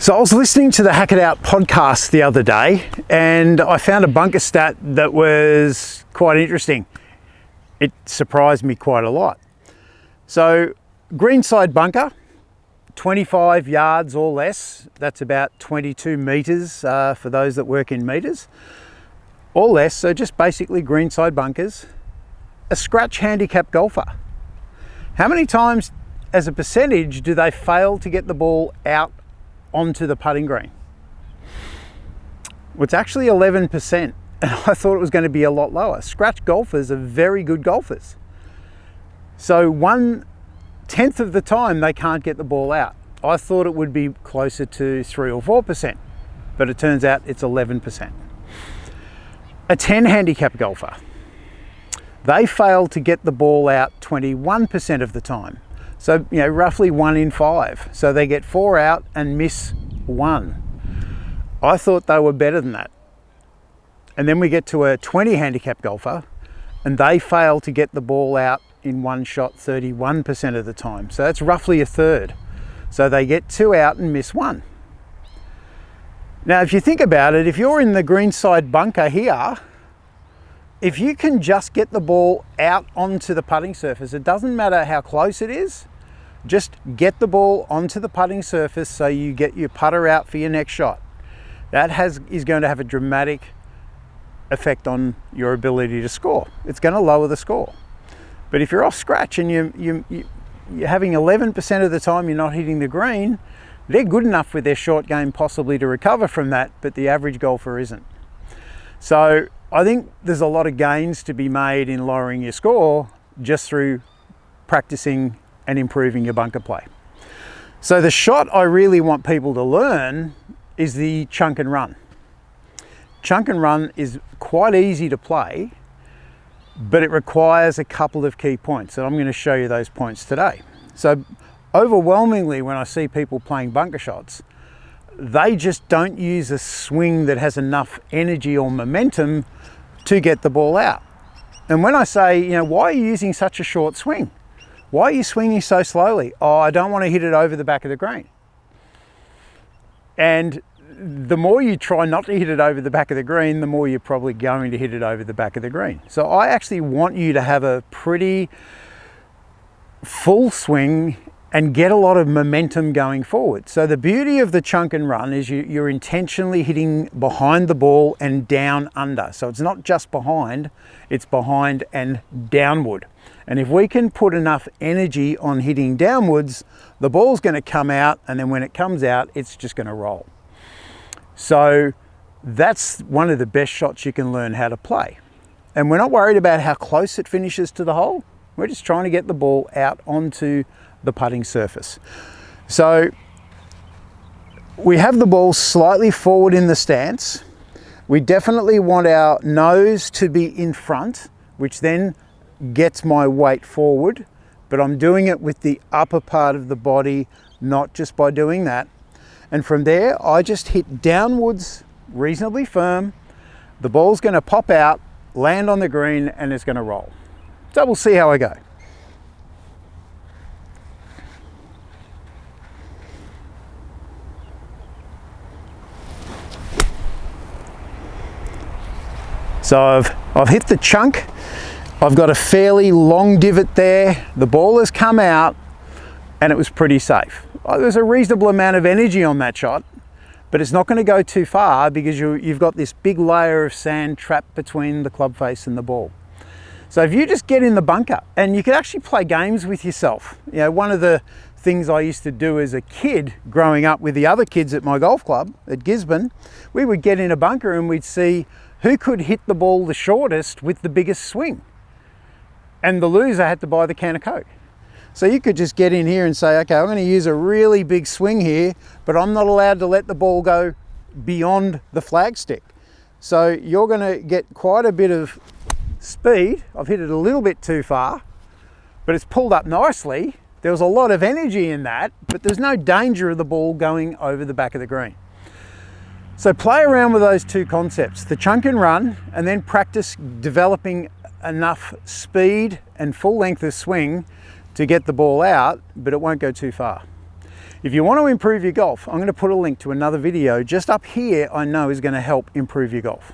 So I was listening to the Hack It Out podcast the other day and I found a bunker stat that was quite interesting. It surprised me quite a lot. So greenside bunker, 25 yards or less, that's about 22 meters for those that work in meters or less, so just basically greenside bunkers. A scratch handicap golfer, how many times as a percentage do they fail to get the ball out onto the putting green? Well, it's actually 11%, and I thought it was going to be a lot lower. Scratch golfers are very good golfers. So 1/10 of the time they can't get the ball out. I thought it would be closer to 3 or 4%, but it turns out it's 11%. A 10 handicap golfer, they fail to get the ball out 21% of the time. So, roughly 1 in 5. So they get 4 out and miss 1. I thought they were better than that. And then we get to a 20 handicap golfer and they fail to get the ball out in one shot 31% of the time. So that's roughly a third. So they get 2 out and miss 1. Now, if you think about it, if you're in the greenside bunker here, if you can just get the ball out onto the putting surface, it doesn't matter how close it is, just get the ball onto the putting surface so you get your putter out for your next shot. That is going to have a dramatic effect on your ability to score. It's going to lower the score. But if you're off scratch and you're having 11% of the time you're not hitting the green, they're good enough with their short game possibly to recover from that, but the average golfer isn't. So I think there's a lot of gains to be made in lowering your score just through practicing and improving your bunker play. So the shot I really want people to learn is the chunk and run. Chunk and run is quite easy to play, but it requires a couple of key points, and I'm going to show you those points today. So overwhelmingly, when I see people playing bunker shots, they just don't use a swing that has enough energy or momentum to get the ball out. And when I say, why are you using such a short swing? Why are you swinging so slowly? Oh, I don't want to hit it over the back of the green. And the more you try not to hit it over the back of the green, the more you're probably going to hit it over the back of the green. So I actually want you to have a pretty full swing and get a lot of momentum going forward. So the beauty of the chunk and run is you're intentionally hitting behind the ball and down under. So it's not just behind, it's behind and downward. And if we can put enough energy on hitting downwards, the ball's going to come out, and then when it comes out, it's just going to roll. So that's one of the best shots you can learn how to play. And we're not worried about how close it finishes to the hole. We're just trying to get the ball out onto the putting surface. So we have the ball slightly forward in the stance. We definitely want our nose to be in front, which then gets my weight forward, but I'm doing it with the upper part of the body, not just by doing that. And from there, I just hit downwards reasonably firm. The ball's going to pop out, land on the green, and it's going to roll. So we'll see how I go. So I've hit the chunk. I've got a fairly long divot there. The ball has come out and it was pretty safe. There's a reasonable amount of energy on that shot, but it's not going to go too far because you've got this big layer of sand trapped between the club face and the ball. So if you just get in the bunker, and you can actually play games with yourself. One of the things I used to do as a kid growing up with the other kids at my golf club at Gisborne, we would get in a bunker and we'd see who could hit the ball the shortest with the biggest swing. And the loser had to buy the can of Coke. So you could just get in here and say, okay, I'm going to use a really big swing here, but I'm not allowed to let the ball go beyond the flagstick. So you're going to get quite a bit of speed. I've hit it a little bit too far, but it's pulled up nicely. There was a lot of energy in that, but there's no danger of the ball going over the back of the green. So play around with those two concepts, the chunk and run, and then practice developing enough speed and full length of swing to get the ball out, but it won't go too far. If you want to improve your golf, I'm going to put a link to another video just up here I know is going to help improve your golf.